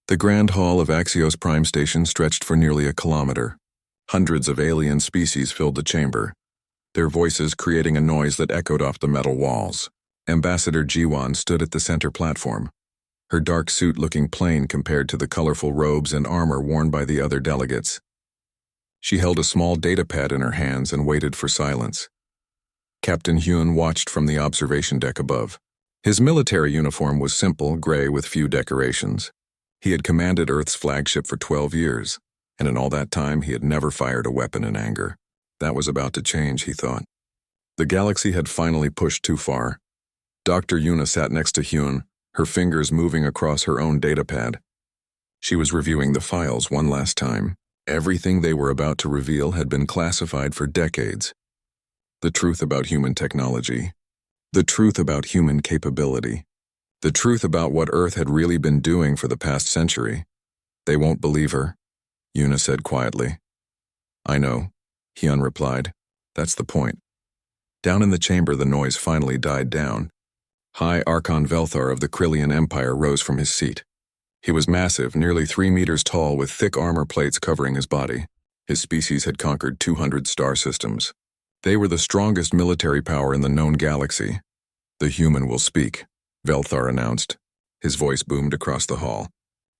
The grand hall of Axios Prime Station stretched for nearly a kilometer. Hundreds of alien species filled the chamber, their voices creating a noise that echoed off the metal walls. Ambassador Jiwan stood at the center platform, her dark suit looking plain compared to the colorful robes and armor worn by the other delegates. She held a small datapad in her hands and waited for silence. Captain Hyun watched from the observation deck above. His military uniform was simple, gray with few decorations. He had commanded Earth's flagship for 12 years, and in all that time he had never fired a weapon in anger. That was about to change, he thought. The galaxy had finally pushed too far. Dr. Yuna sat next to Hyun, her fingers moving across her own datapad. She was reviewing the files one last time. Everything they were about to reveal had been classified for decades. The truth about human technology. The truth about human capability. The truth about what Earth had really been doing for the past century. They won't believe her, Yuna said quietly. I know, Hyun replied. That's the point. Down in the chamber, the noise finally died down. High Archon Velthar of the Krillian Empire rose from his seat. He was massive, nearly 3 meters tall, with thick armor plates covering his body. His species had conquered 200 star systems. They were the strongest military power in the known galaxy. The human will speak, Velthar announced. His voice boomed across the hall.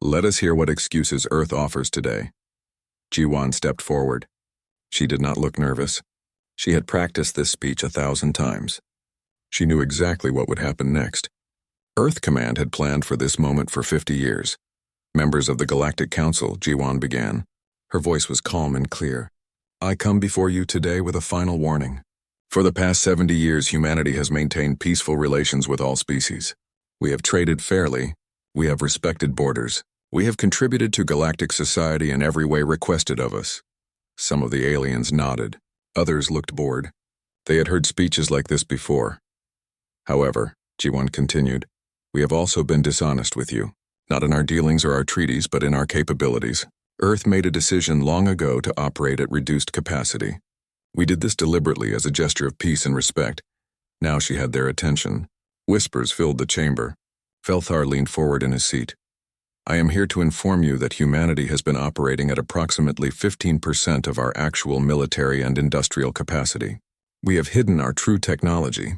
Let us hear what excuses Earth offers today. Jiwan stepped forward. She did not look nervous. She had practiced this speech 1,000 times. She knew exactly what would happen next. Earth Command had planned for this moment for 50 years. Members of the Galactic Council, Jiwan began. Her voice was calm and clear. I come before you today with a final warning. For the past 70 years, humanity has maintained peaceful relations with all species. We have traded fairly. We have respected borders. We have contributed to galactic society in every way requested of us. Some of the aliens nodded. Others looked bored. They had heard speeches like this before. However, Jiwan continued, we have also been dishonest with you. Not in our dealings or our treaties, but in our capabilities. Earth made a decision long ago to operate at reduced capacity. We did this deliberately as a gesture of peace and respect. Now she had their attention. Whispers filled the chamber. Velthar leaned forward in his seat. I am here to inform you that humanity has been operating at approximately 15% of our actual military and industrial capacity. We have hidden our true technology.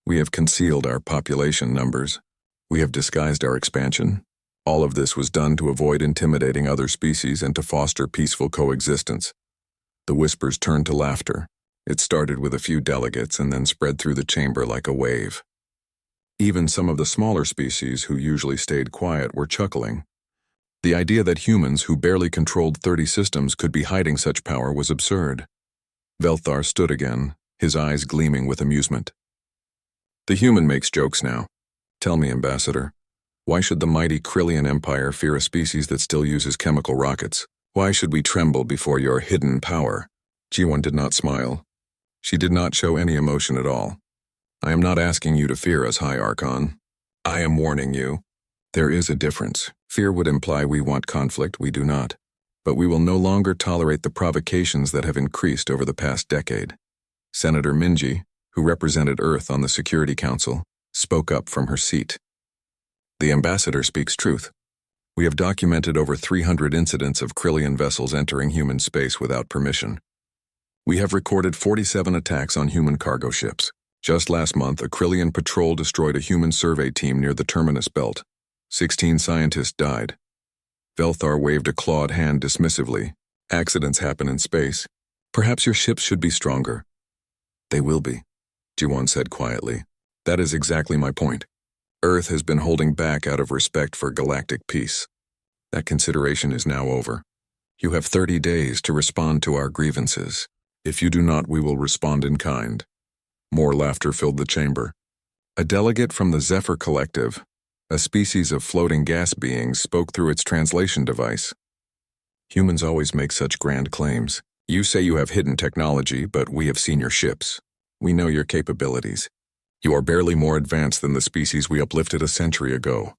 We have concealed our population numbers. We have disguised our expansion. All of this was done to avoid intimidating other species and to foster peaceful coexistence. The whispers turned to laughter. It started with a few delegates and then spread through the chamber like a wave. Even some of the smaller species who usually stayed quiet were chuckling. The idea that humans who barely controlled 30 systems could be hiding such power was absurd. Velthar stood again, his eyes gleaming with amusement. The human makes jokes now. Tell me, Ambassador, why should the mighty Krillian Empire fear a species that still uses chemical rockets? Why should we tremble before your hidden power? Jiwan did not smile. She did not show any emotion at all. I am not asking you to fear us, High Archon. I am warning you. There is a difference. Fear would imply we want conflict, we do not. But we will no longer tolerate the provocations that have increased over the past decade. Senator Minji, who represented Earth on the Security Council, spoke up from her seat. The ambassador speaks truth. We have documented over 300 incidents of Krillian vessels entering human space without permission. We have recorded 47 attacks on human cargo ships. Just last month, a Krillian patrol destroyed a human survey team near the Terminus Belt. 16 scientists died. Velthar waved a clawed hand dismissively. Accidents happen in space. Perhaps your ships should be stronger. They will be, Jiwan said quietly. That is exactly my point. Earth has been holding back out of respect for galactic peace. That consideration is now over. You have 30 days to respond to our grievances. If you do not, we will respond in kind. More laughter filled the chamber. A delegate from the Zephyr Collective, a species of floating gas beings, spoke through its translation device. Humans always make such grand claims. You say you have hidden technology, but we have seen your ships. We know your capabilities. You are barely more advanced than the species we uplifted a century ago.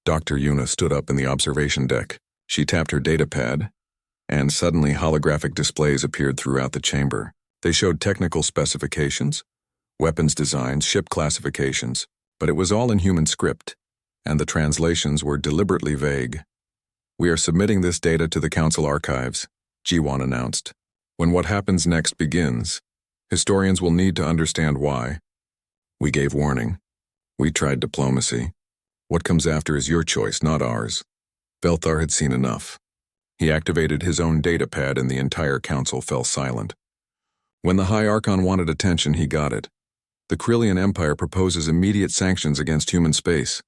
Dr. Yuna stood up in the observation deck. She tapped her datapad, and suddenly holographic displays appeared throughout the chamber. They showed technical specifications, weapons designs, ship classifications, but it was all in human script, and the translations were deliberately vague. We are submitting this data to the Council archives, Jiwon announced. When what happens next begins, historians will need to understand why. We gave warning. We tried diplomacy. What comes after is your choice, not ours. Velthar had seen enough. He activated his own data pad and the entire council fell silent. When the High Archon wanted attention, he got it. The Krillian Empire proposes immediate sanctions against human space,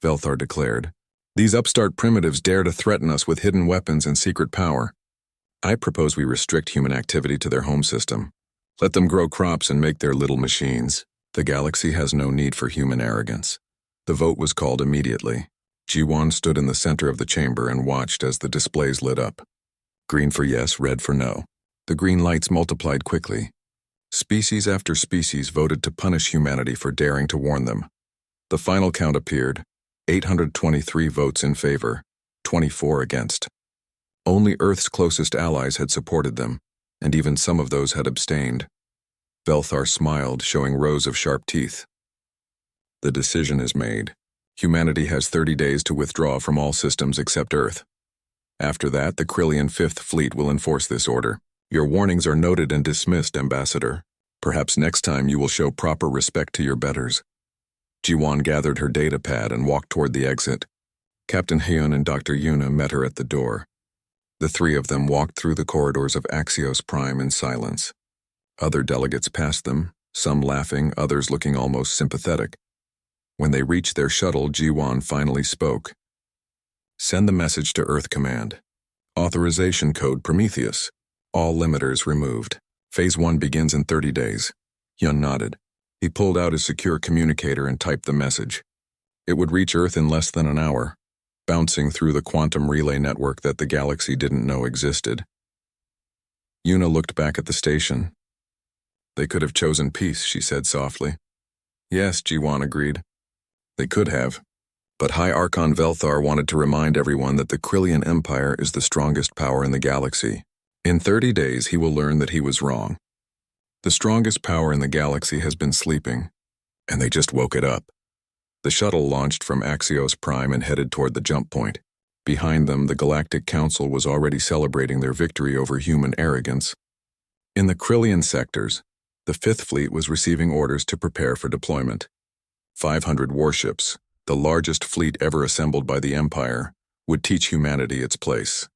Velthar declared. These upstart primitives dare to threaten us with hidden weapons and secret power. I propose we restrict human activity to their home system. Let them grow crops and make their little machines. The galaxy has no need for human arrogance. The vote was called immediately. Jiwon stood in the center of the chamber and watched as the displays lit up. Green for yes, red for no. The green lights multiplied quickly. Species after species voted to punish humanity for daring to warn them. The final count appeared: 823 votes in favor, 24 against. Only Earth's closest allies had supported them, and even some of those had abstained. Velthar smiled, showing rows of sharp teeth. The decision is made. Humanity has 30 days to withdraw from all systems except Earth. After that, the Krillian Fifth Fleet will enforce this order. Your warnings are noted and dismissed, Ambassador. Perhaps next time you will show proper respect to your betters. Jiwon gathered her data pad and walked toward the exit. Captain Hyun and Dr. Yuna met her at the door. The three of them walked through the corridors of Axios Prime in silence. Other delegates passed them, some laughing, others looking almost sympathetic. When they reached their shuttle, Jiwon finally spoke. Send the message to Earth Command. Authorization code Prometheus. All limiters removed. Phase 1 begins in 30 days. Hyun nodded. He pulled out his secure communicator and typed the message. It would reach Earth in less than an hour, bouncing through the quantum relay network that the galaxy didn't know existed. Yuna looked back at the station. They could have chosen peace, she said softly. Yes, Jiwon agreed. They could have. But High Archon Velthar wanted to remind everyone that the Krillian Empire is the strongest power in the galaxy. In 30 days, he will learn that he was wrong. The strongest power in the galaxy has been sleeping, and they just woke it up. The shuttle launched from Axios Prime and headed toward the jump point. Behind them, the Galactic Council was already celebrating their victory over human arrogance. In the Krillian sectors, the Fifth Fleet was receiving orders to prepare for deployment. 500 warships, the largest fleet ever assembled by the Empire, would teach humanity its place.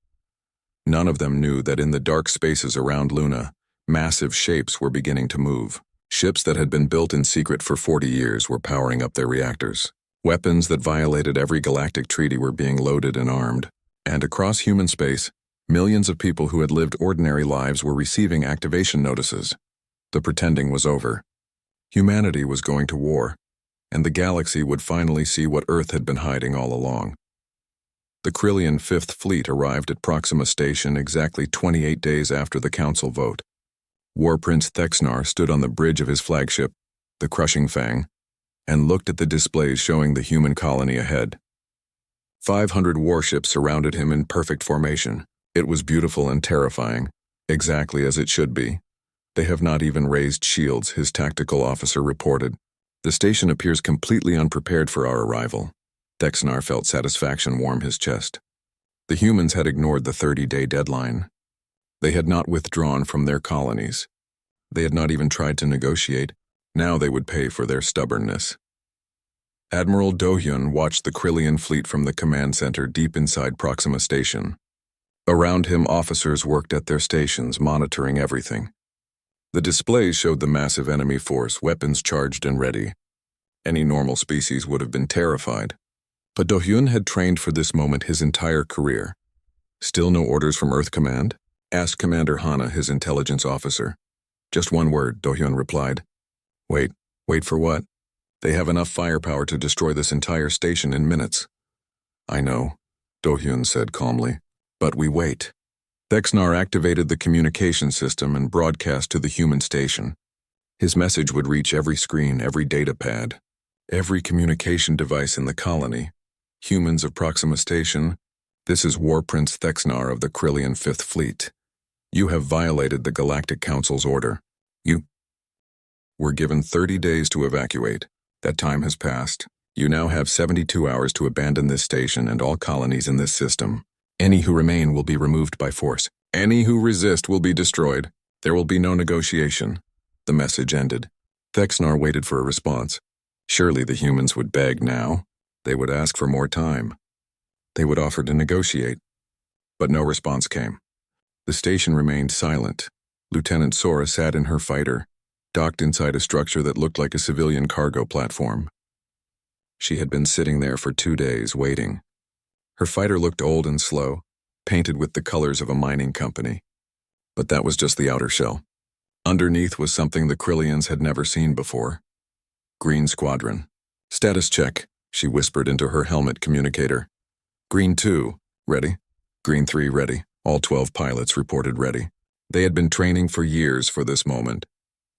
None of them knew that in the dark spaces around Luna, massive shapes were beginning to move. Ships that had been built in secret for 40 years were powering up their reactors. Weapons that violated every galactic treaty were being loaded and armed. And across human space, millions of people who had lived ordinary lives were receiving activation notices. The pretending was over. Humanity was going to war, and the galaxy would finally see what Earth had been hiding all along. The Krillian Fifth Fleet arrived at Proxima Station exactly 28 days after the Council vote. War Prince Thexnar stood on the bridge of his flagship, the Crushing Fang, and looked at the displays showing the human colony ahead. 500 warships surrounded him in perfect formation. It was beautiful and terrifying, exactly as it should be. They have not even raised shields, his tactical officer reported. The station appears completely unprepared for our arrival. Thexnar felt satisfaction warm his chest. The humans had ignored the 30-day deadline. They had not withdrawn from their colonies. They had not even tried to negotiate. Now they would pay for their stubbornness. Admiral Do-hyun watched the Krillian fleet from the command center deep inside Proxima Station. Around him, officers worked at their stations, monitoring everything. The displays showed the massive enemy force, weapons charged and ready. Any normal species would have been terrified. But Do-hyun had trained for this moment his entire career. Still no orders from Earth Command? Asked Commander Hana, his intelligence officer. Just one word, Do-hyun replied. Wait for what? They have enough firepower to destroy this entire station in minutes. I know, Do-hyun said calmly. But we wait. Thexnar activated the communication system and broadcast to the human station. His message would reach every screen, every data pad, every communication device in the colony. Humans of Proxima Station, this is War Prince Thexnar of the Krillian Fifth Fleet. You have violated the Galactic Council's order. You were given 30 days to evacuate. That time has passed. You now have 72 hours to abandon this station and all colonies in this system. Any who remain will be removed by force. Any who resist will be destroyed. There will be no negotiation. The message ended. Thexnar waited for a response. Surely the humans would beg now. They would ask for more time. They would offer to negotiate. But no response came. The station remained silent. Lieutenant Sora sat in her fighter, docked inside a structure that looked like a civilian cargo platform. She had been sitting there for 2 days, waiting. Her fighter looked old and slow, painted with the colors of a mining company. But that was just the outer shell. Underneath was something the Krillians had never seen before. Green Squadron. Status check, she whispered into her helmet communicator. Green 2, ready. Green 3, ready. All 12 pilots reported ready. They had been training for years for this moment.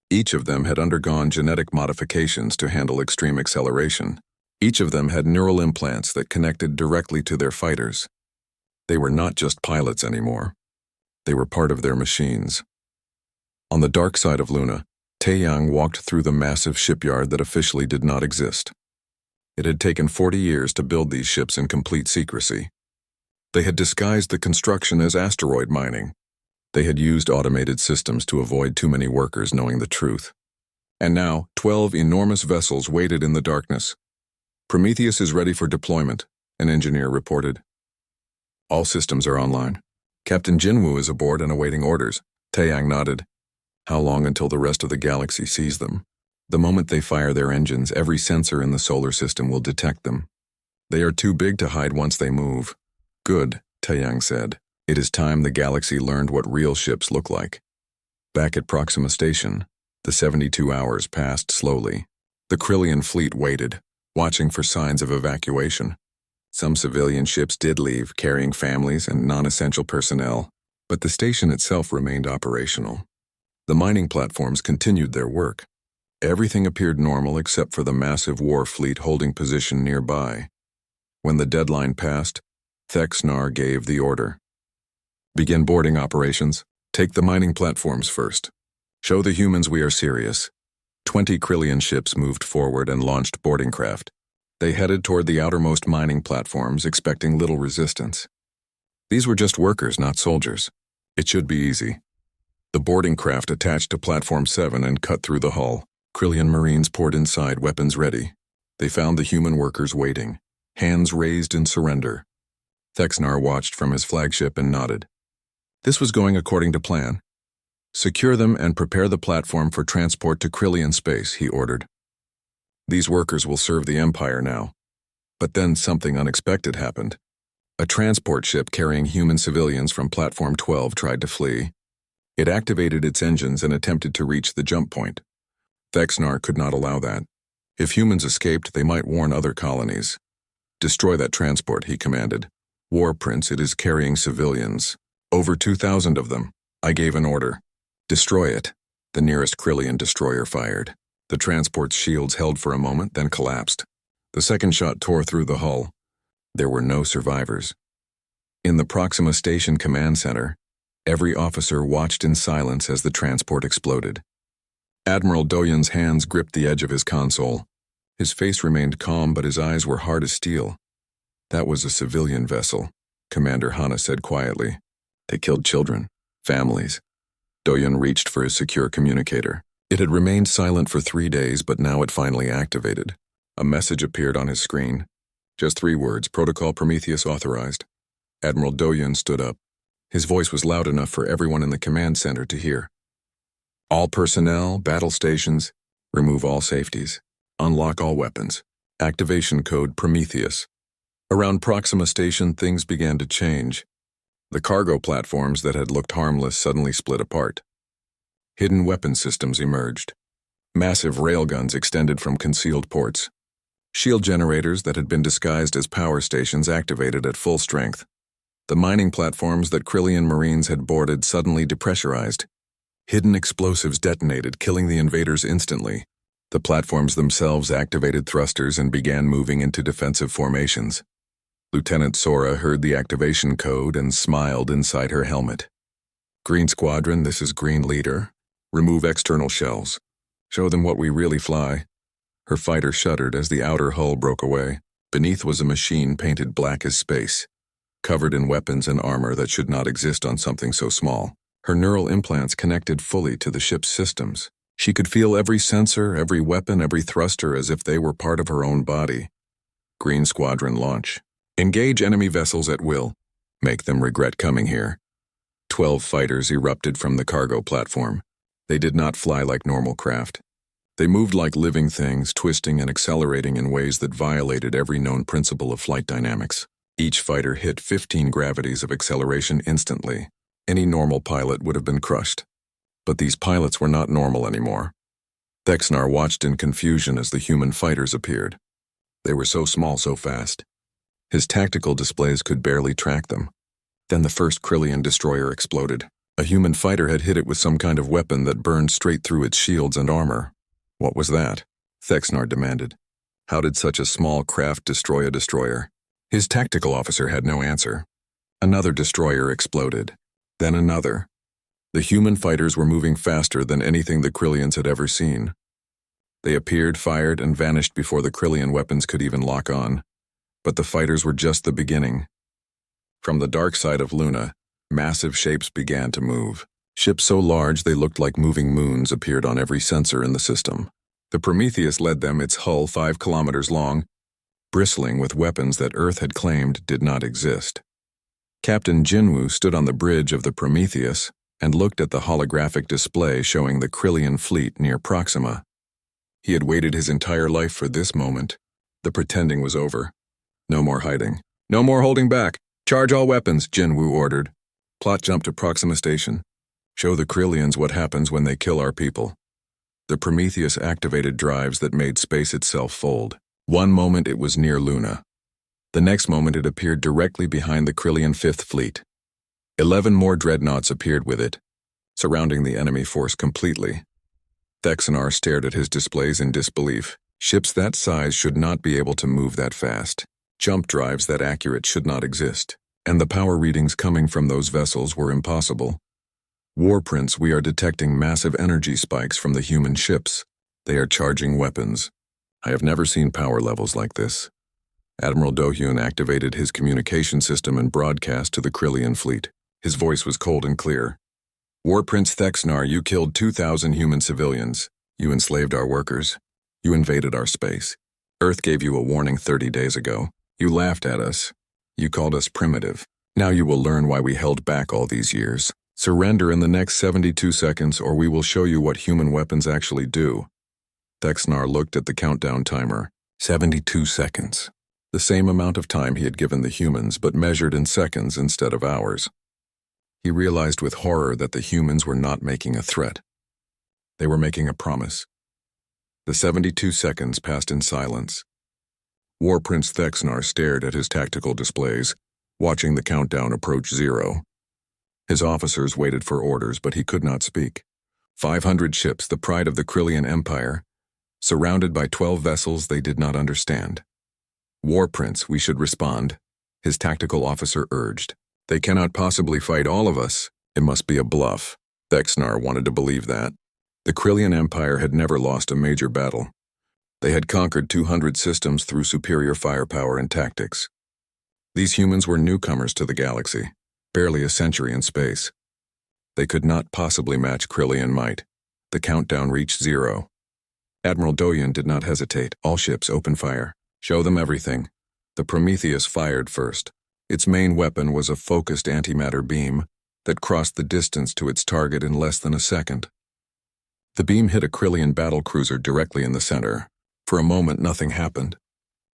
Each of them had undergone genetic modifications to handle extreme acceleration. Each of them had neural implants that connected directly to their fighters. They were not just pilots anymore. They were part of their machines. On the dark side of Luna, Taeyang walked through the massive shipyard that officially did not exist. It had taken 40 years to build these ships in complete secrecy. They had disguised the construction as asteroid mining. They had used automated systems to avoid too many workers knowing the truth. And now, 12 enormous vessels waited in the darkness. Prometheus is ready for deployment, an engineer reported. All systems are online. Captain Jinwoo is aboard and awaiting orders. Taeyang nodded. How long until the rest of the galaxy sees them? The moment they fire their engines, every sensor in the solar system will detect them. They are too big to hide once they move. Good, Taeyang said. It is time the galaxy learned what real ships look like. Back at Proxima Station, the 72 hours passed slowly. The Krillian fleet waited, watching for signs of evacuation. Some civilian ships did leave, carrying families and non-essential personnel, but the station itself remained operational. The mining platforms continued their work. Everything appeared normal except for the massive war fleet holding position nearby. When the deadline passed, Thexnar gave the order. Begin boarding operations. Take the mining platforms first. Show the humans we are serious. 20 Krillian ships moved forward and launched boarding craft. They headed toward the outermost mining platforms, expecting little resistance. These were just workers, not soldiers. It should be easy. The boarding craft attached to Platform 7 and cut through the hull. Krillian Marines poured inside, weapons ready. They found the human workers waiting, hands raised in surrender. Thexnar watched from his flagship and nodded. This was going according to plan. Secure them and prepare the platform for transport to Krillian space, he ordered. These workers will serve the Empire now. But then something unexpected happened. A transport ship carrying human civilians from Platform 12 tried to flee. It activated its engines and attempted to reach the jump point. Thexnar could not allow that. If humans escaped, they might warn other colonies. Destroy that transport, he commanded. War Prince, it is carrying civilians. Over 2,000 of them. I gave an order. Destroy it. The nearest Krillian destroyer fired. The transport's shields held for a moment, then collapsed. The second shot tore through the hull. There were no survivors. In the Proxima Station command center, every officer watched in silence as the transport exploded. Admiral Doyen's hands gripped the edge of his console. His face remained calm, but his eyes were hard as steel. That was a civilian vessel, Commander Hana said quietly. They killed children, families. Doyen reached for his secure communicator. It had remained silent for 3 days, but now it finally activated. A message appeared on his screen. Just 3 words, Protocol Prometheus authorized. Admiral Doyen stood up. His voice was loud enough for everyone in the command center to hear. All personnel, battle stations, remove all safeties. Unlock all weapons. Activation code Prometheus. Around Proxima Station, things began to change. The cargo platforms that had looked harmless suddenly split apart. Hidden weapon systems emerged. Massive railguns extended from concealed ports. Shield generators that had been disguised as power stations activated at full strength. The mining platforms that Krillian Marines had boarded suddenly depressurized. Hidden explosives detonated, killing the invaders instantly. The platforms themselves activated thrusters and began moving into defensive formations. Lieutenant Sora heard the activation code and smiled inside her helmet. Green Squadron, this is Green Leader. Remove external shells. Show them what we really fly. Her fighter shuddered as the outer hull broke away. Beneath was a machine painted black as space. covered in weapons and armor that should not exist on something so small. Her neural implants connected fully to the ship's systems. She could feel every sensor, every weapon, every thruster as if they were part of her own body. Green Squadron launch. Engage enemy vessels at will. Make them regret coming here. 12 fighters erupted from the cargo platform. They did not fly like normal craft. They moved like living things, twisting and accelerating in ways that violated every known principle of flight dynamics. Each fighter hit 15 gravities of acceleration instantly. Any normal pilot would have been crushed. But these pilots were not normal anymore. Thexnar watched in confusion as the human fighters appeared. They were so small so fast. His tactical displays could barely track them. Then the first Krillian destroyer exploded. A human fighter had hit it with some kind of weapon that burned straight through its shields and armor. What was that? Thexnar demanded. How did such a small craft destroy a destroyer? His tactical officer had no answer. Another destroyer exploded. Then another. The human fighters were moving faster than anything the Krillians had ever seen. They appeared, fired, and vanished before the Krillian weapons could even lock on. But the fighters were just the beginning. From the dark side of Luna, massive shapes began to move. Ships so large they looked like moving moons appeared on every sensor in the system. The Prometheus led them, its hull 5 kilometers long, bristling with weapons that Earth had claimed did not exist. Captain Jinwoo stood on the bridge of the Prometheus and looked at the holographic display showing the Krillian fleet near Proxima. He had waited his entire life for this moment. The pretending was over. No more hiding. No more holding back. Charge all weapons, Jinwoo ordered. Plot jump to Proxima Station. Show the Krillians what happens when they kill our people. The Prometheus activated drives that made space itself fold. One moment it was near Luna. The next moment it appeared directly behind the Krillian Fifth Fleet. 11 more dreadnoughts appeared with it, surrounding the enemy force completely. Thexnar stared at his displays in disbelief. Ships that size should not be able to move that fast. Jump drives that accurate should not exist. And the power readings coming from those vessels were impossible. Warprints, we are detecting massive energy spikes from the human ships. They are charging weapons. I have never seen power levels like this. Admiral Dohyun activated his communication system and broadcast to the Krillian fleet. His voice was cold and clear. Warprince Thexnar, you killed 2,000 human civilians. You enslaved our workers. You invaded our space. Earth gave you a warning 30 days ago. You laughed at us. You called us primitive. Now you will learn why we held back all these years. Surrender in the next 72 seconds or we will show you what human weapons actually do. Thexnar looked at the countdown timer. 72 seconds. The same amount of time he had given the humans, but measured in seconds instead of hours. He realized with horror that the humans were not making a threat. They were making a promise. The 72 seconds passed in silence. War Prince Thexnar stared at his tactical displays, watching the countdown approach 0. His officers waited for orders, but he could not speak. 500 ships, the pride of the Krillian Empire, surrounded by 12 vessels they did not understand. War Prince, we should respond, his tactical officer urged. They cannot possibly fight all of us. It must be a bluff. Thexnar wanted to believe that. The Krillian Empire had never lost a major battle. They had conquered 200 systems through superior firepower and tactics. These humans were newcomers to the galaxy, barely a century in space. They could not possibly match Krillian might. The countdown reached 0. Admiral Dohyun did not hesitate. All ships open fire. Show them everything. The Prometheus fired first. Its main weapon was a focused antimatter beam that crossed the distance to its target in less than a second. The beam hit a Krillian battlecruiser directly in the center. For a moment, nothing happened.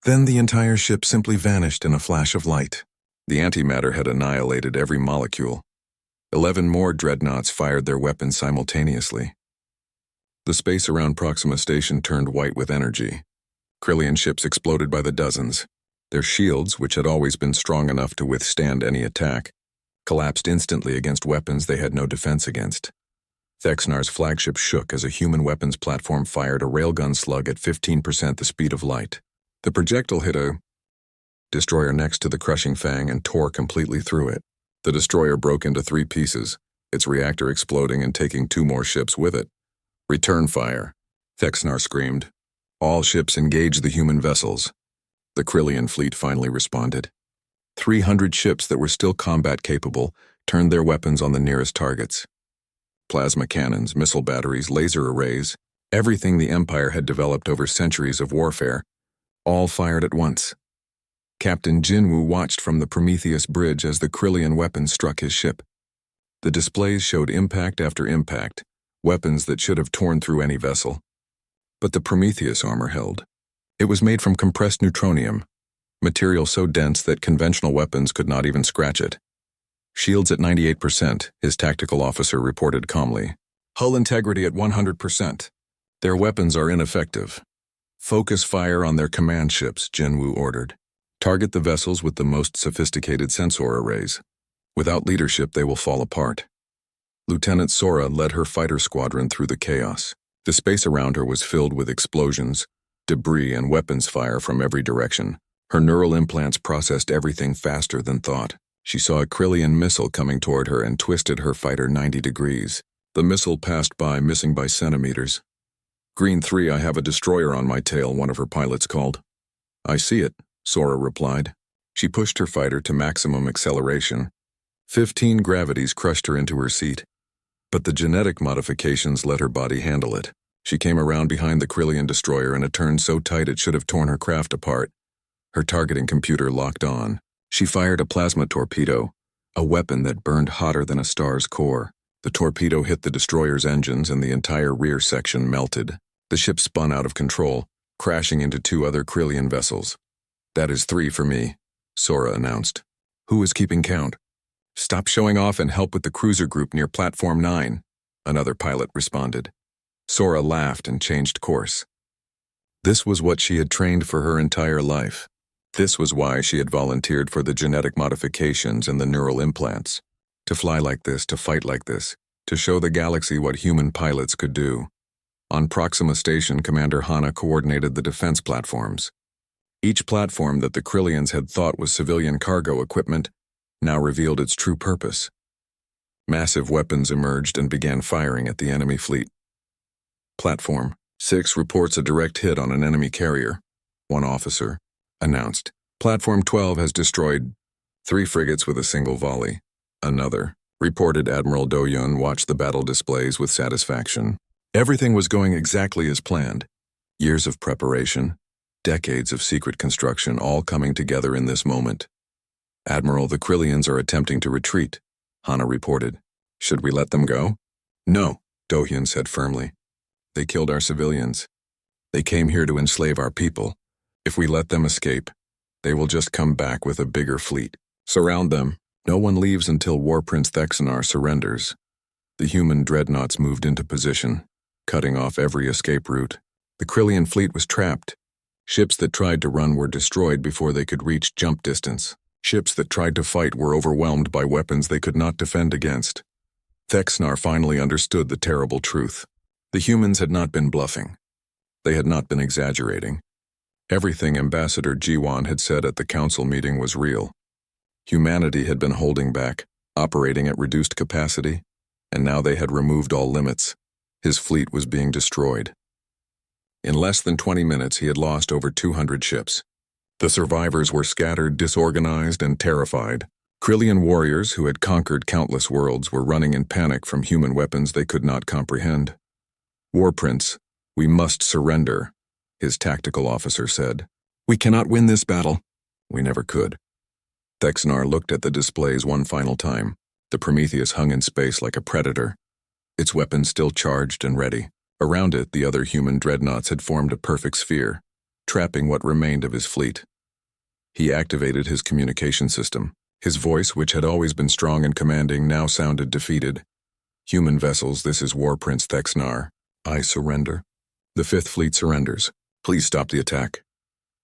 Then the entire ship simply vanished in a flash of light. The antimatter had annihilated every molecule. 11 more dreadnoughts fired their weapons simultaneously. The space around Proxima Station turned white with energy. Krillian ships exploded by the dozens. Their shields, which had always been strong enough to withstand any attack, collapsed instantly against weapons they had no defense against. Thexnar's flagship shook as a human weapons platform fired a railgun slug at 15% the speed of light. The projectile hit a destroyer next to the crushing fang and tore completely through it. The destroyer broke into 3 pieces, its reactor exploding and taking 2 more ships with it. Return fire, Thexnar screamed. All ships engage the human vessels. The Krillian fleet finally responded. 300 ships that were still combat-capable turned their weapons on the nearest targets. Plasma cannons, missile batteries, laser arrays, everything the Empire had developed over centuries of warfare, all fired at once. Captain Jinwoo watched from the Prometheus bridge as the Krillian weapons struck his ship. The displays showed impact after impact, weapons that should have torn through any vessel. But the Prometheus armor held. It was made from compressed neutronium, material so dense that conventional weapons could not even scratch it. Shields at 98%, his tactical officer reported calmly. Hull integrity at 100%. Their weapons are ineffective. Focus fire on their command ships, Jinwoo ordered. Target the vessels with the most sophisticated sensor arrays. Without leadership, they will fall apart. Lieutenant Sora led her fighter squadron through the chaos. The space around her was filled with explosions, debris, and weapons fire from every direction. Her neural implants processed everything faster than thought. She saw a Krillian missile coming toward her and twisted her fighter 90 degrees. The missile passed by, missing by centimeters. Green 3, I have a destroyer on my tail, one of her pilots called. I see it, Sora replied. She pushed her fighter to maximum acceleration. 15 gravities crushed her into her seat. But the genetic modifications let her body handle it. She came around behind the Krillian destroyer in a turn so tight it should have torn her craft apart. Her targeting computer locked on. She fired a plasma torpedo, a weapon that burned hotter than a star's core. The torpedo hit the destroyer's engines and the entire rear section melted. The ship spun out of control, crashing into 2 other Krillian vessels. That is 3 for me, Sora announced. Who is keeping count? Stop showing off and help with the cruiser group near Platform 9, another pilot responded. Sora laughed and changed course. This was what she had trained for her entire life. This was why she had volunteered for the genetic modifications and the neural implants. To fly like this, to fight like this, to show the galaxy what human pilots could do. On Proxima Station, Commander Hana coordinated the defense platforms. Each platform that the Krillians had thought was civilian cargo equipment now revealed its true purpose. Massive weapons emerged and began firing at the enemy fleet. Platform 6 reports a direct hit on an enemy carrier. One officer announced. Platform 12 has destroyed 3 frigates with a single volley. Another reported. Admiral Do-Yun watched the battle displays with satisfaction. Everything was going exactly as planned. Years of preparation, decades of secret construction, all coming together in this moment. Admiral, the Krillians are attempting to retreat, Hana reported. Should we let them go? No, Do-Hyun said firmly. They killed our civilians. They came here to enslave our people. If we let them escape, they will just come back with a bigger fleet. Surround them. No one leaves until War Prince Thexanar surrenders. The human dreadnoughts moved into position, cutting off every escape route. The Krillian fleet was trapped. Ships that tried to run were destroyed before they could reach jump distance. Ships that tried to fight were overwhelmed by weapons they could not defend against. Thexanar finally understood the terrible truth. The humans had not been bluffing. They had not been exaggerating. Everything Ambassador Jiwan had said at the council meeting was real. Humanity had been holding back, operating at reduced capacity, and now they had removed all limits. His fleet was being destroyed. In less than 20 minutes, he had lost over 200 ships. The survivors were scattered, disorganized, and terrified. Krillian warriors who had conquered countless worlds were running in panic from human weapons they could not comprehend. War Prince, we must surrender, his tactical officer said. We cannot win this battle. We never could. Thexanar looked at the displays one final time. The Prometheus hung in space like a predator, its weapons still charged and ready. Around it, the other human dreadnoughts had formed a perfect sphere, trapping what remained of his fleet. He activated his communication system. His voice, which had always been strong and commanding, now sounded defeated. Human vessels, this is War Prince Thexanar. I surrender. The 5th Fleet surrenders. Please stop the attack.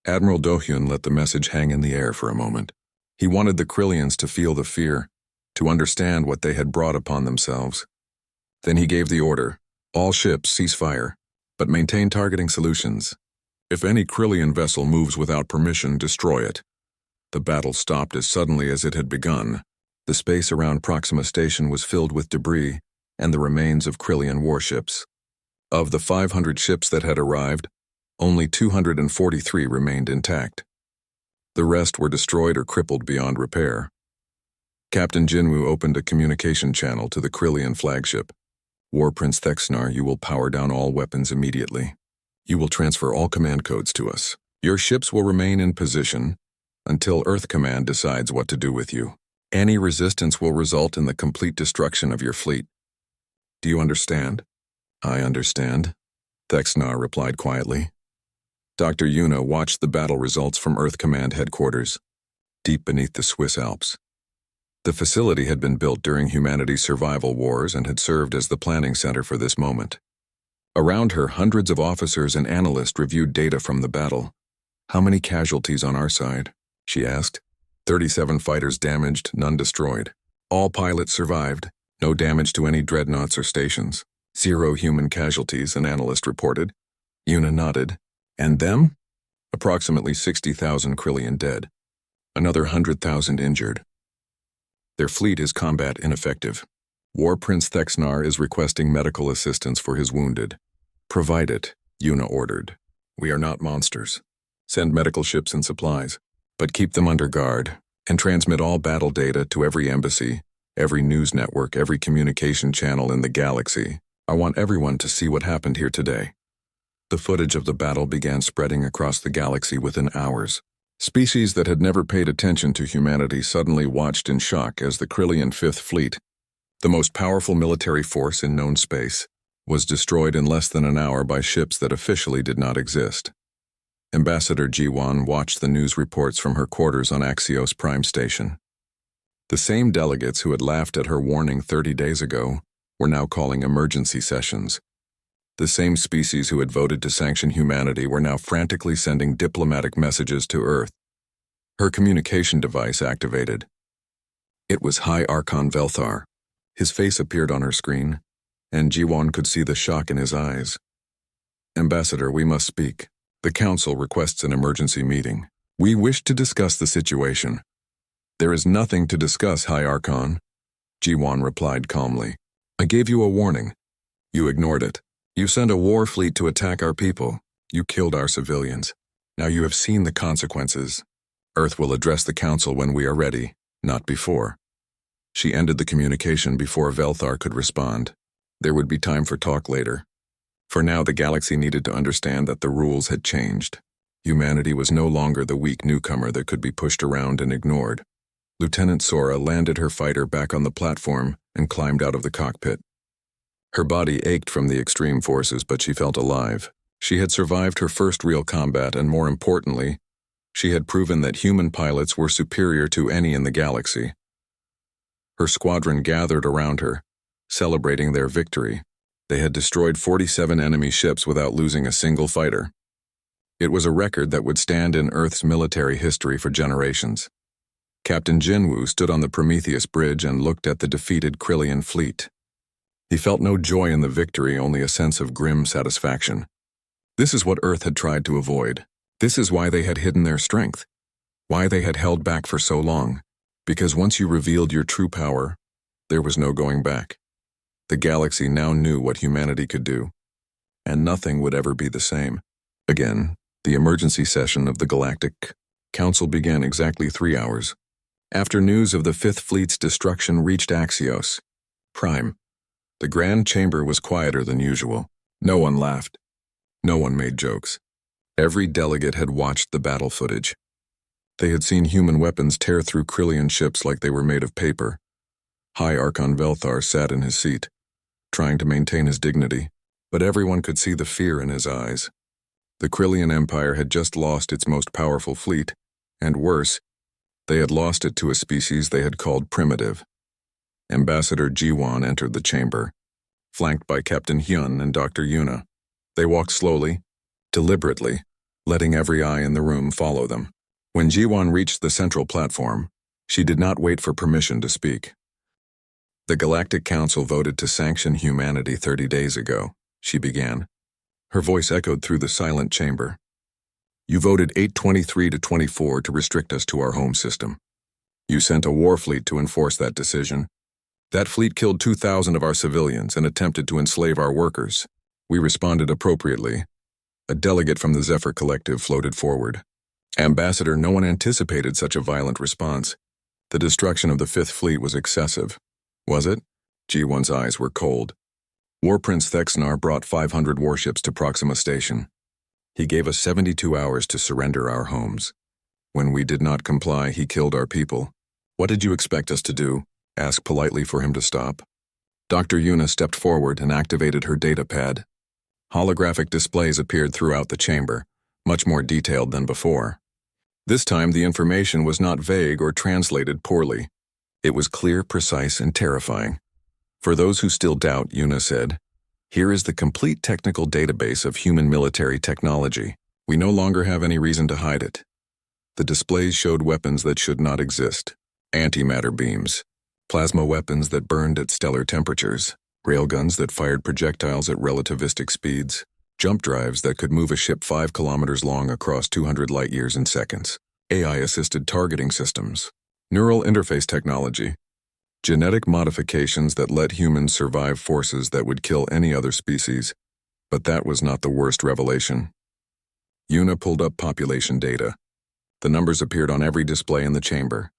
Admiral Do-Hyun let the message hang in the air for a moment. He wanted the Krillians to feel the fear, to understand what they had brought upon themselves. Then he gave the order, all ships cease fire, but maintain targeting solutions. If any Krillian vessel moves without permission, destroy it. The battle stopped as suddenly as it had begun. The space around Proxima Station was filled with debris and the remains of Krillian warships. Of the 500 ships that had arrived, only 243 remained intact. The rest were destroyed or crippled beyond repair. Captain Jinwoo opened a communication channel to the Krillian flagship. War Prince Thexnar, you will power down all weapons immediately. You will transfer all command codes to us. Your ships will remain in position until Earth Command decides what to do with you. Any resistance will result in the complete destruction of your fleet. Do you understand? I understand, Thexnar replied quietly. Dr. Yuna watched the battle results from Earth Command headquarters, deep beneath the Swiss Alps. The facility had been built during humanity's survival wars and had served as the planning center for this moment. Around her, hundreds of officers and analysts reviewed data from the battle. How many casualties on our side? She asked. 37 fighters damaged, none destroyed. All pilots survived, no damage to any dreadnoughts or stations. 0 human casualties, an analyst reported. Yuna nodded. And them? Approximately 60,000 Krillian dead. Another 100,000 injured. Their fleet is combat ineffective. War Prince Thexnar is requesting medical assistance for his wounded. Provide it, Yuna ordered. We are not monsters. Send medical ships and supplies, but keep them under guard and transmit all battle data to every embassy, every news network, every communication channel in the galaxy. I want everyone to see what happened here today. The footage of the battle began spreading across the galaxy within hours. Species that had never paid attention to humanity suddenly watched in shock as the Krillian Fifth Fleet, the most powerful military force in known space, was destroyed in less than an hour by ships that officially did not exist. Ambassador Jiwan watched the news reports from her quarters on Axios Prime Station. The same delegates who had laughed at her warning 30 days ago were now calling emergency sessions. The same species who had voted to sanction humanity were now frantically sending diplomatic messages to Earth. Her communication device activated. It was High Archon Velthar. His face appeared on her screen, and Jiwan could see the shock in his eyes. Ambassador, we must speak. The Council requests an emergency meeting. We wish to discuss the situation. There is nothing to discuss, High Archon, Jiwan replied calmly. I gave you a warning. You ignored it. You sent a war fleet to attack our people. You killed our civilians. Now you have seen the consequences. Earth will address the Council when we are ready, not before. She ended the communication before Velthar could respond. There would be time for talk later. For now, the galaxy needed to understand that the rules had changed. Humanity was no longer the weak newcomer that could be pushed around and ignored. Lieutenant Sora landed her fighter back on the platform and climbed out of the cockpit. Her body ached from the extreme forces, but she felt alive. She had survived her first real combat, and more importantly, she had proven that human pilots were superior to any in the galaxy. Her squadron gathered around her, celebrating their victory. They had destroyed 47 enemy ships without losing a single fighter. It was a record that would stand in Earth's military history for generations. Captain Jinwoo stood on the Prometheus Bridge and looked at the defeated Krillian fleet. He felt no joy in the victory, only a sense of grim satisfaction. This is what Earth had tried to avoid. This is why they had hidden their strength. Why they had held back for so long. Because once you revealed your true power, there was no going back. The galaxy now knew what humanity could do, and nothing would ever be the same. Again, the emergency session of the Galactic Council began exactly 3 hours after news of the Fifth Fleet's destruction reached Axios Prime. The Grand Chamber was quieter than usual. No one laughed. No one made jokes. Every delegate had watched the battle footage. They had seen human weapons tear through Krillian ships like they were made of paper. High Archon Velthar sat in his seat, trying to maintain his dignity, but everyone could see the fear in his eyes. The Krillian Empire had just lost its most powerful fleet, and worse, they had lost it to a species they had called primitive. Ambassador Jiwan entered the chamber, flanked by Captain Hyun and Dr. Yuna. They walked slowly, deliberately, letting every eye in the room follow them. When Jiwan reached the central platform, she did not wait for permission to speak. The Galactic Council voted to sanction humanity 30 days ago, she began. Her voice echoed through the silent chamber. You voted 823-24 to restrict us to our home system. You sent a war fleet to enforce that decision. That fleet killed 2,000 of our civilians and attempted to enslave our workers. We responded appropriately. A delegate from the Zephyr Collective floated forward. Ambassador, no one anticipated such a violent response. The destruction of the Fifth Fleet was excessive. Was it? G1's eyes were cold. War Prince Thexnar brought 500 warships to Proxima Station. He gave us 72 hours to surrender our homes. When we did not comply, he killed our people. What did you expect us to do? Ask politely for him to stop. Dr. Yuna stepped forward and activated her data pad. Holographic displays appeared throughout the chamber, much more detailed than before. This time, the information was not vague or translated poorly. It was clear, precise, and terrifying. For those who still doubt, Yuna said, here is the complete technical database of human military technology. We no longer have any reason to hide it. The displays showed weapons that should not exist. Antimatter beams, plasma weapons that burned at stellar temperatures, railguns that fired projectiles at relativistic speeds, jump drives that could move a ship 5 kilometers long across 200 light-years in seconds, AI-assisted targeting systems, neural interface technology, genetic modifications that let humans survive forces that would kill any other species. But that was not the worst revelation. Yuna pulled up population data. The numbers appeared on every display in the chamber.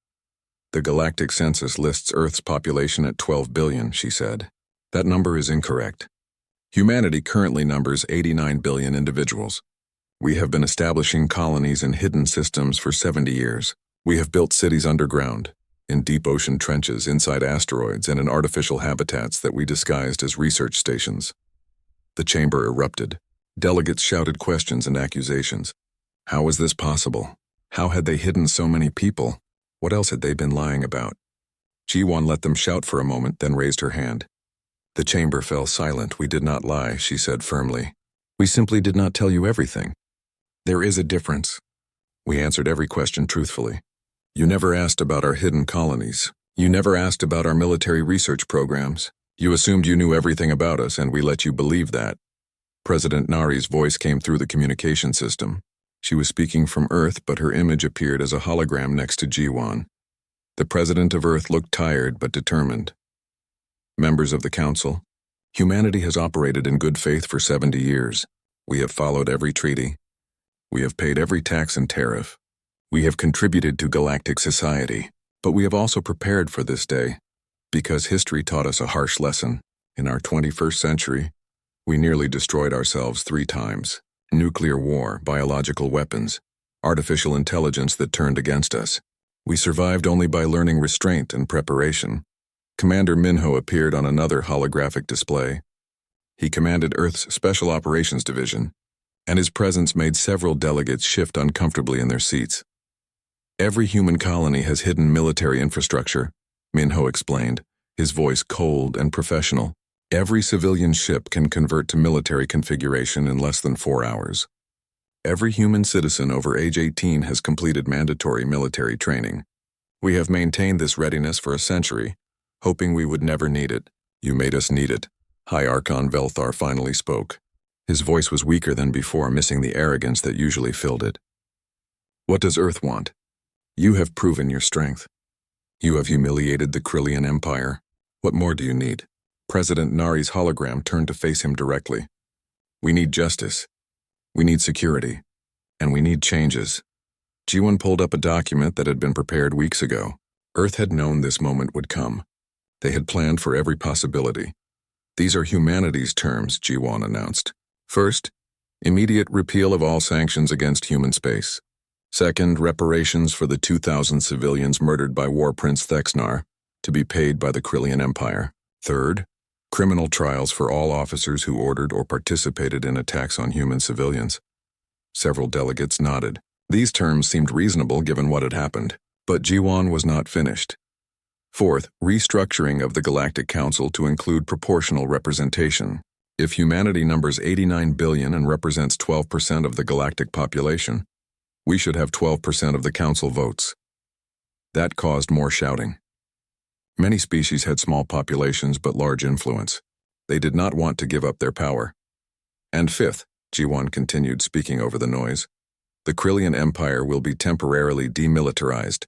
The galactic census lists Earth's population at 12 billion, she said. That number is incorrect. Humanity currently numbers 89 billion individuals. We have been establishing colonies in hidden systems for 70 years. We have built cities underground, in deep ocean trenches, inside asteroids, and in artificial habitats that we disguised as research stations. The chamber erupted. Delegates shouted questions and accusations. How was this possible? How had they hidden so many people? What else had they been lying about? G1 let them shout for a moment, then raised her hand. The chamber fell silent. We did not lie, she said firmly. We simply did not tell you everything. There is a difference. We answered every question truthfully. You never asked about our hidden colonies. You never asked about our military research programs. You assumed you knew everything about us, and we let you believe that. President Nari's voice came through the communication system. She was speaking from Earth, but her image appeared as a hologram next to G1. The president of Earth looked tired but determined. Members of the Council, humanity has operated in good faith for 70 years. We have followed every treaty. We have paid every tax and tariff. We have contributed to galactic society. But we have also prepared for this day, because history taught us a harsh lesson. In our 21st century, we nearly destroyed ourselves 3 times. Nuclear war, biological weapons, artificial intelligence that turned against us. We survived only by learning restraint and preparation. Commander Minho appeared on another holographic display. He commanded Earth's Special Operations Division, and his presence made several delegates shift uncomfortably in their seats. Every human colony has hidden military infrastructure, Minho explained, his voice cold and professional. Every civilian ship can convert to military configuration in less than 4 hours. Every human citizen over age 18 has completed mandatory military training. We have maintained this readiness for a century, hoping we would never need it. You made us need it. High Archon Velthar finally spoke. His voice was weaker than before, missing the arrogance that usually filled it. What does Earth want? You have proven your strength. You have humiliated the Krillian Empire. What more do you need? President Nari's hologram turned to face him directly. We need justice. We need security. And we need changes. G1 pulled up a document that had been prepared weeks ago. Earth had known this moment would come. They had planned for every possibility. These are humanity's terms, G1 announced. First, immediate repeal of all sanctions against human space. Second, reparations for the 2,000 civilians murdered by War Prince Thexnar, to be paid by the Krillian Empire. Third, criminal trials for all officers who ordered or participated in attacks on human civilians. Several delegates nodded. These terms seemed reasonable given what had happened, but G1 was not finished. Fourth, restructuring of the Galactic Council to include proportional representation. If humanity numbers 89 billion and represents 12% of the galactic population, we should have 12% of the Council votes. That caused more shouting. Many species had small populations but large influence. They did not want to give up their power. And fifth, G1 continued, speaking over the noise, the Krillian Empire will be temporarily demilitarized.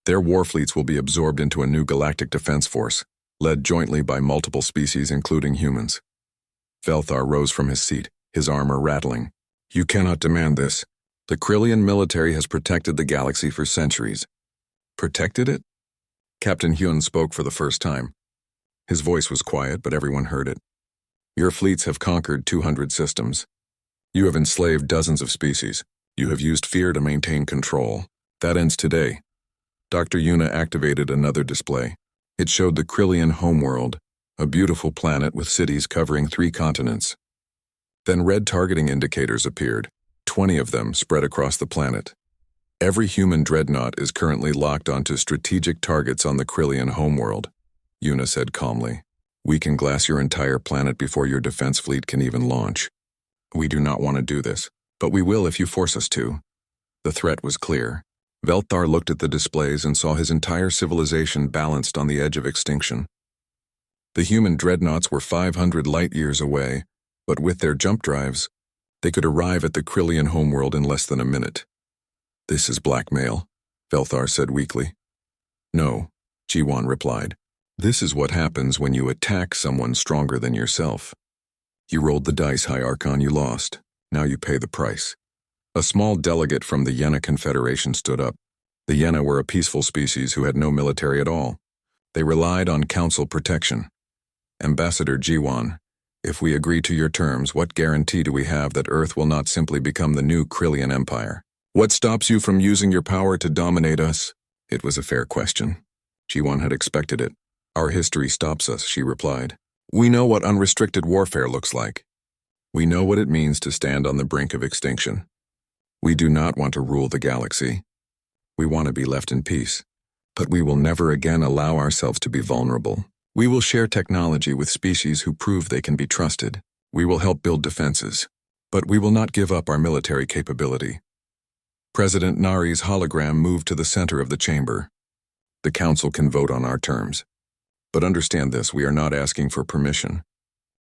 Their war fleets will be absorbed into a new galactic defense force, led jointly by multiple species including humans. Velthar rose from his seat, his armor rattling. You cannot demand this. The Krillian military has protected the galaxy for centuries. Protected it? Captain Hyun spoke for the first time. His voice was quiet, but everyone heard it. Your fleets have conquered 200 systems. You have enslaved dozens of species. You have used fear to maintain control. That ends today. Dr. Yuna activated another display. It showed the Krillian homeworld, a beautiful planet with cities covering 3 continents. Then red targeting indicators appeared, 20 of them spread across the planet. Every human dreadnought is currently locked onto strategic targets on the Krillian homeworld, Yuna said calmly. We can glass your entire planet before your defense fleet can even launch. We do not want to do this, but we will if you force us to. The threat was clear. Velthar looked at the displays and saw his entire civilization balanced on the edge of extinction. The human dreadnoughts were 500 light-years away, but with their jump drives, they could arrive at the Krillian homeworld in less than a minute. This is blackmail, Velthar said weakly. No, Jiwan replied. This is what happens when you attack someone stronger than yourself. You rolled the dice, High Archon, you lost. Now you pay the price. A small delegate from the Yena Confederation stood up. The Yena were a peaceful species who had no military at all. They relied on council protection. Ambassador Jiwan, if we agree to your terms, what guarantee do we have that Earth will not simply become the new Krillian Empire? What stops you from using your power to dominate us? It was a fair question. Jiwan had expected it. Our history stops us, she replied. We know what unrestricted warfare looks like. We know what it means to stand on the brink of extinction. We do not want to rule the galaxy. We want to be left in peace. But we will never again allow ourselves to be vulnerable. We will share technology with species who prove they can be trusted. We will help build defenses. But we will not give up our military capability. President Nari's hologram moved to the center of the chamber. The council can vote on our terms. But understand this, we are not asking for permission.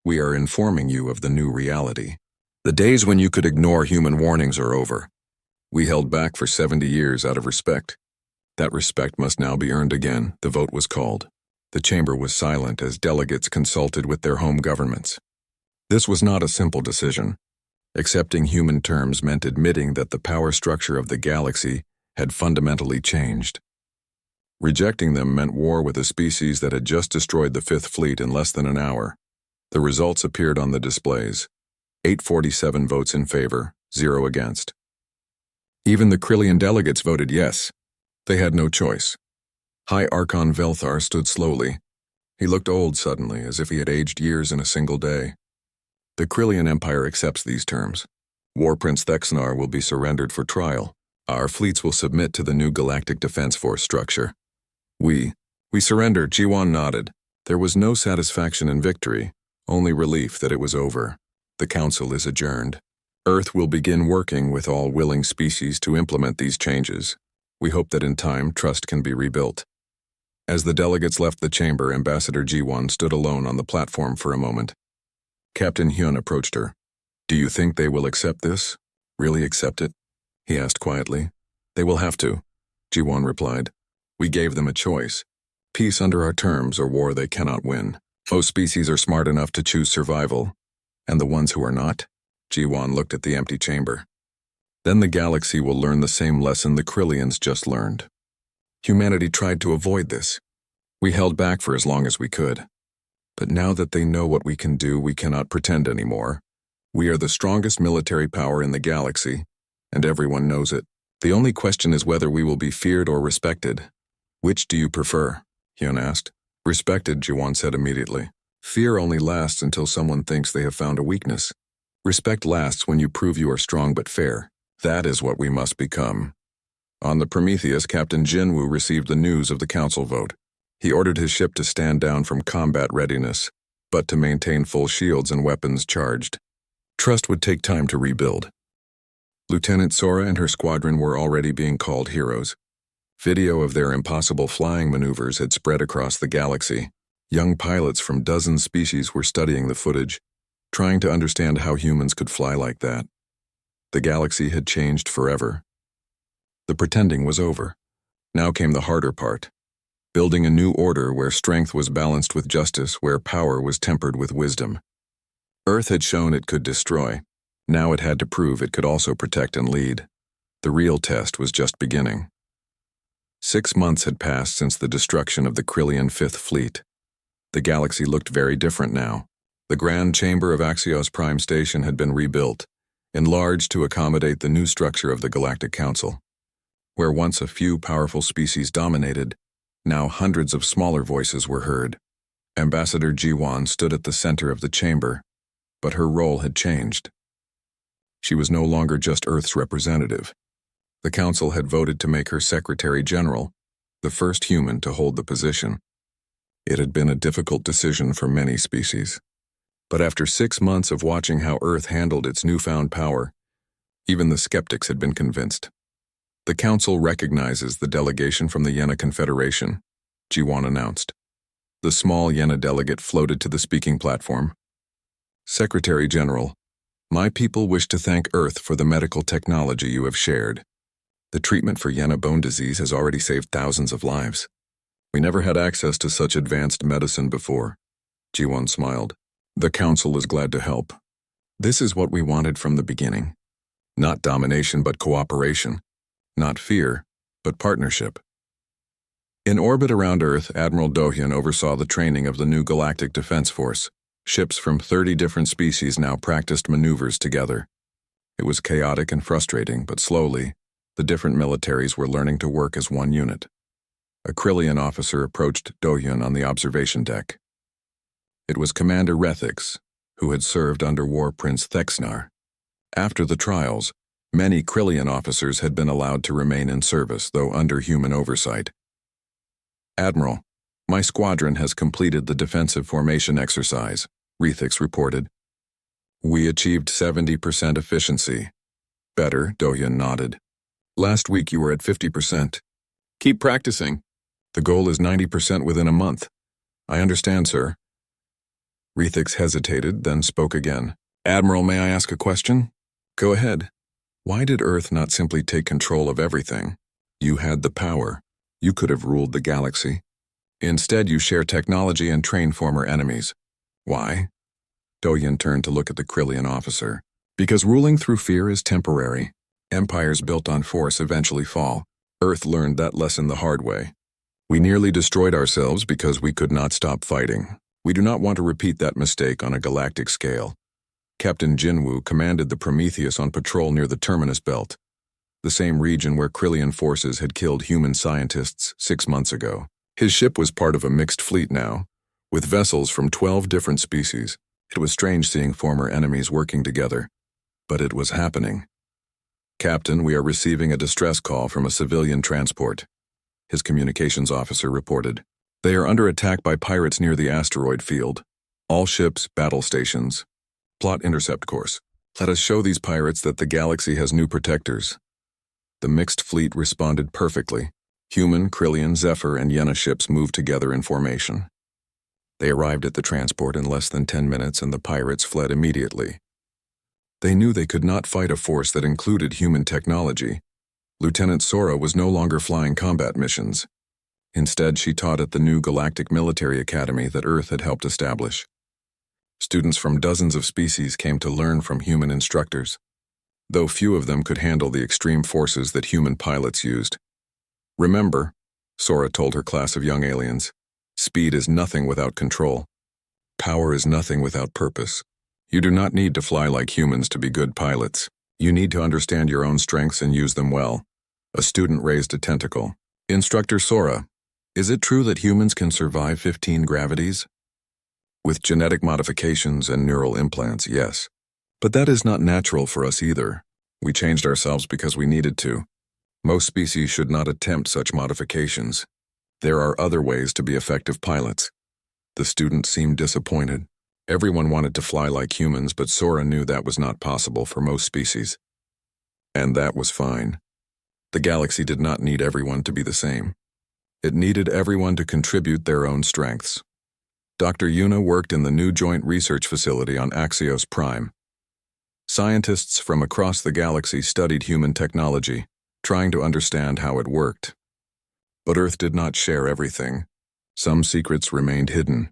We are informing you of the new reality. The days when you could ignore human warnings are over. We held back for 70 years out of respect. That respect must now be earned again. The vote was called. The chamber was silent as delegates consulted with their home governments. This was not a simple decision. Accepting human terms meant admitting that the power structure of the galaxy had fundamentally changed. Rejecting them meant war with a species that had just destroyed the Fifth Fleet in less than an hour. The results appeared on the displays. 847 votes in favor, 0 against. Even the Krillian delegates voted yes. They had no choice. High Archon Velthar stood slowly. He looked old suddenly, as if he had aged years in a single day. The Krillian Empire accepts these terms. War Prince Thexnar will be surrendered for trial. Our fleets will submit to the new Galactic Defense Force structure. We surrendered, Jiwan nodded. There was no satisfaction in victory, only relief that it was over. The council is adjourned. Earth will begin working with all willing species to implement these changes. We hope that in time, trust can be rebuilt. As the delegates left the chamber, Ambassador Jiwan stood alone on the platform for a moment. Captain Hyun approached her. Do you think they will accept this? Really accept it? He asked quietly. They will have to, Jiwan replied. We gave them a choice. Peace under our terms or war they cannot win. Most species are smart enough to choose survival. And the ones who are not? Jiwan looked at the empty chamber. Then the galaxy will learn the same lesson the Krillians just learned. Humanity tried to avoid this. We held back for as long as we could. But now that they know what we can do, we cannot pretend anymore. We are the strongest military power in the galaxy, and everyone knows it. The only question is whether we will be feared or respected. Which do you prefer? Hyun asked. Respected, Jiwan said immediately. Fear only lasts until someone thinks they have found a weakness. Respect lasts when you prove you are strong but fair. That is what we must become. On the Prometheus, Captain Jinwoo received the news of the council vote. He ordered his ship to stand down from combat readiness, but to maintain full shields and weapons charged. Trust would take time to rebuild. Lieutenant Sora and her squadron were already being called heroes. Video of their impossible flying maneuvers had spread across the galaxy. Young pilots from dozens of species were studying the footage, trying to understand how humans could fly like that. The galaxy had changed forever. The pretending was over. Now came the harder part. Building a new order where strength was balanced with justice, where power was tempered with wisdom. Earth had shown it could destroy. Now it had to prove it could also protect and lead. The real test was just beginning. 6 months had passed since the destruction of the Krillian Fifth Fleet. The galaxy looked very different now. The grand chamber of Axios Prime Station had been rebuilt, enlarged to accommodate the new structure of the Galactic Council. Where once a few powerful species dominated, now hundreds of smaller voices were heard. Ambassador Jiwan stood at the center of the chamber, but her role had changed. She was no longer just Earth's representative. The Council had voted to make her Secretary General, the first human to hold the position. It had been a difficult decision for many species. But after 6 months of watching how Earth handled its newfound power, even the skeptics had been convinced. The Council recognizes the delegation from the Yena Confederation, Jiwan announced. The small Yena delegate floated to the speaking platform. Secretary General, my people wish to thank Earth for the medical technology you have shared. The treatment for Yena bone disease has already saved thousands of lives. We never had access to such advanced medicine before. Jiwan smiled. The Council is glad to help. This is what we wanted from the beginning. Not domination but cooperation. Not fear, but partnership. In orbit around Earth, Admiral Dohyun oversaw the training of the new Galactic Defense Force. Ships from 30 different species now practiced maneuvers together. It was chaotic and frustrating, but slowly, the different militaries were learning to work as one unit. A Krillian officer approached Dohyun on the observation deck. It was Commander Rethix, who had served under War Prince Thexnar. After the trials, many Krillian officers had been allowed to remain in service, though under human oversight. Admiral, my squadron has completed the defensive formation exercise, Rethix reported. We achieved 70% efficiency. Better, Dohyun nodded. Last week you were at 50%. Keep practicing. The goal is 90% within a month. I understand, sir. Rethix hesitated, then spoke again. Admiral, may I ask a question? Go ahead. Why did Earth not simply take control of everything? You had the power. You could have ruled the galaxy. Instead, you share technology and train former enemies. Why? Dohyun turned to look at the Krillian officer. Because ruling through fear is temporary. Empires built on force eventually fall. Earth learned that lesson the hard way. We nearly destroyed ourselves because we could not stop fighting. We do not want to repeat that mistake on a galactic scale. Captain Jinwoo commanded the Prometheus on patrol near the Terminus Belt, the same region where Krillian forces had killed human scientists 6 months ago. His ship was part of a mixed fleet now, with vessels from 12 different species. It was strange seeing former enemies working together, but it was happening. Captain, we are receiving a distress call from a civilian transport, his communications officer reported. They are under attack by pirates near the asteroid field. All ships, battle stations. Plot intercept course. Let us show these pirates that the galaxy has new protectors. The mixed fleet responded perfectly. Human, Krillian, Zephyr, and Yena ships moved together in formation. They arrived at the transport in less than 10 minutes and the pirates fled immediately. They knew they could not fight a force that included human technology. Lieutenant Sora was no longer flying combat missions. Instead, she taught at the new Galactic Military Academy that Earth had helped establish. Students from dozens of species came to learn from human instructors, though few of them could handle the extreme forces that human pilots used. Remember, Sora told her class of young aliens, speed is nothing without control. Power is nothing without purpose. You do not need to fly like humans to be good pilots. You need to understand your own strengths and use them well. A student raised a tentacle. Instructor Sora, is it true that humans can survive 15 gravities? With genetic modifications and neural implants, yes. But that is not natural for us either. We changed ourselves because we needed to. Most species should not attempt such modifications. There are other ways to be effective pilots. The student seemed disappointed. Everyone wanted to fly like humans, but Sora knew that was not possible for most species. And that was fine. The galaxy did not need everyone to be the same. It needed everyone to contribute their own strengths. Dr. Yuna worked in the new joint research facility on Axios Prime. Scientists from across the galaxy studied human technology, trying to understand how it worked. But Earth did not share everything. Some secrets remained hidden.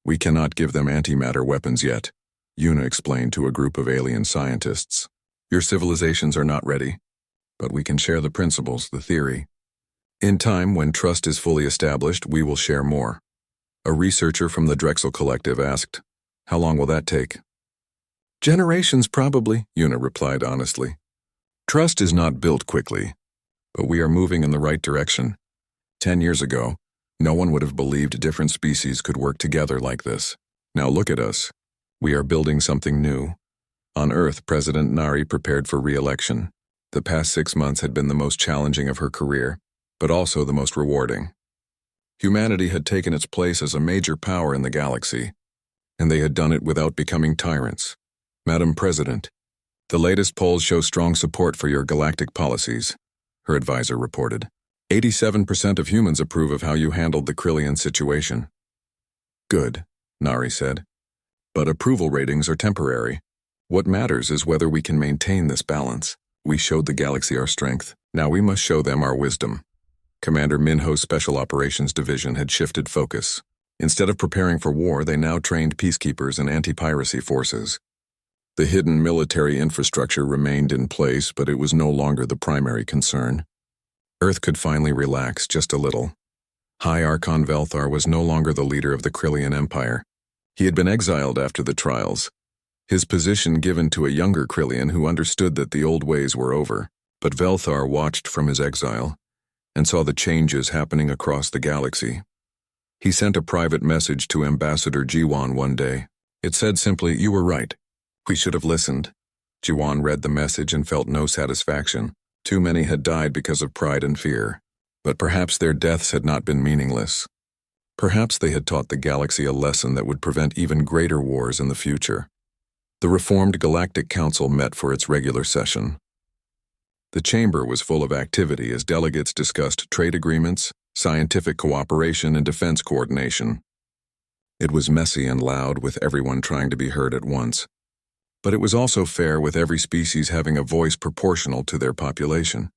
We cannot give them antimatter weapons yet, Yuna explained to a group of alien scientists. Your civilizations are not ready. but we can share the principles, the theory. In time, when trust is fully established, we will share more. A researcher from the Drexel Collective asked, "How long will that take?" "Generations, probably," Una replied honestly. Trust is not built quickly, but we are moving in the right direction. 10 years ago, no one would have believed different species could work together like this. Now look at us. We are building something new. On Earth, President Nari prepared for re-election. The past 6 months had been the most challenging of her career, but also the most rewarding. Humanity had taken its place as a major power in the galaxy, and they had done it without becoming tyrants. "Madam President, the latest polls show strong support for your galactic policies," her advisor reported. 87% of humans approve of how you handled the Krillian situation." "Good," Nari said. "But approval ratings are temporary. What matters is whether we can maintain this balance. We showed the galaxy our strength. Now we must show them our wisdom." Commander Minho's Special Operations Division had shifted focus. Instead of preparing for war, they now trained peacekeepers and anti-piracy forces. The hidden military infrastructure remained in place, but it was no longer the primary concern. Earth could finally relax just a little. High Archon Velthar was no longer the leader of the Krillian Empire. He had been exiled after the trials, his position given to a younger Krillian who understood that the old ways were over. But Velthar watched from his exile and saw the changes happening across the galaxy. He sent a private message to Ambassador Jiwan one day. It said simply, "You were right. We should have listened." Jiwan read the message and felt no satisfaction. Too many had died because of pride and fear. But perhaps their deaths had not been meaningless. Perhaps they had taught the galaxy a lesson that would prevent even greater wars in the future. The reformed Galactic Council met for its regular session. The chamber was full of activity as delegates discussed trade agreements, scientific cooperation, and defense coordination. It was messy and loud, with everyone trying to be heard at once. But it was also fair, with every species having a voice proportional to their population.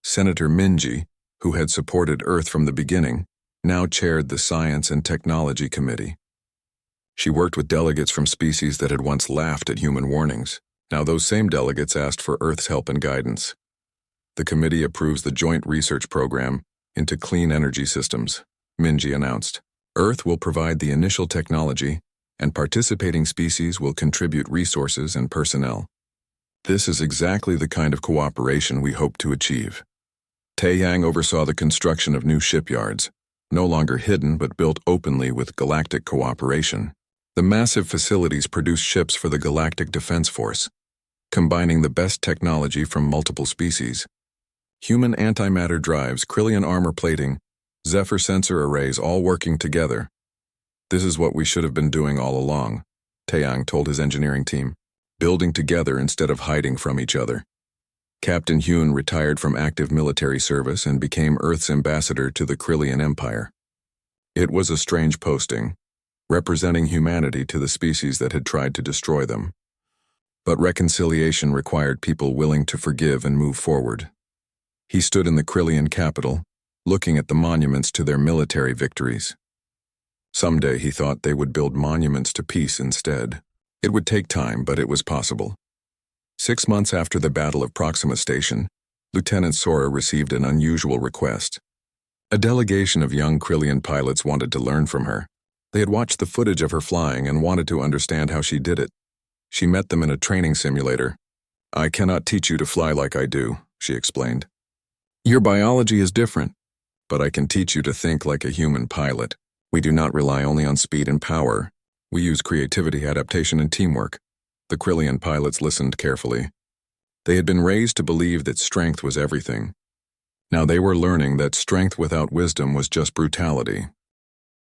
Senator Minji, who had supported Earth from the beginning, now chaired the Science and Technology Committee. She worked with delegates from species that had once laughed at human warnings. Now those same delegates asked for Earth's help and guidance. The committee approves the joint research program into clean energy systems, Minji announced. Earth will provide the initial technology, and participating species will contribute resources and personnel. This is exactly the kind of cooperation we hope to achieve. Taeyang oversaw the construction of new shipyards, no longer hidden but built openly with galactic cooperation. The massive facilities produce ships for the Galactic Defense Force, combining the best technology from multiple species. Human antimatter drives, Krillian armor plating, Zephyr sensor arrays, all working together. "This is what we should have been doing all along," Taeyang told his engineering team, "building together instead of hiding from each other." Captain Hyun retired from active military service and became Earth's ambassador to the Krillian Empire. It was a strange posting, representing humanity to the species that had tried to destroy them. But reconciliation required people willing to forgive and move forward. He stood in the Krillian capital, looking at the monuments to their military victories. Someday, he thought, they would build monuments to peace instead. It would take time, but it was possible. 6 months after the Battle of Proxima Station, Lieutenant Sora received an unusual request. A delegation of young Krillian pilots wanted to learn from her. They had watched the footage of her flying and wanted to understand how she did it. She met them in a training simulator. "I cannot teach you to fly like I do," she explained. "Your biology is different, but I can teach you to think like a human pilot. We do not rely only on speed and power. We use creativity, adaptation, and teamwork." The Krillian pilots listened carefully. They had been raised to believe that strength was everything. Now they were learning that strength without wisdom was just brutality.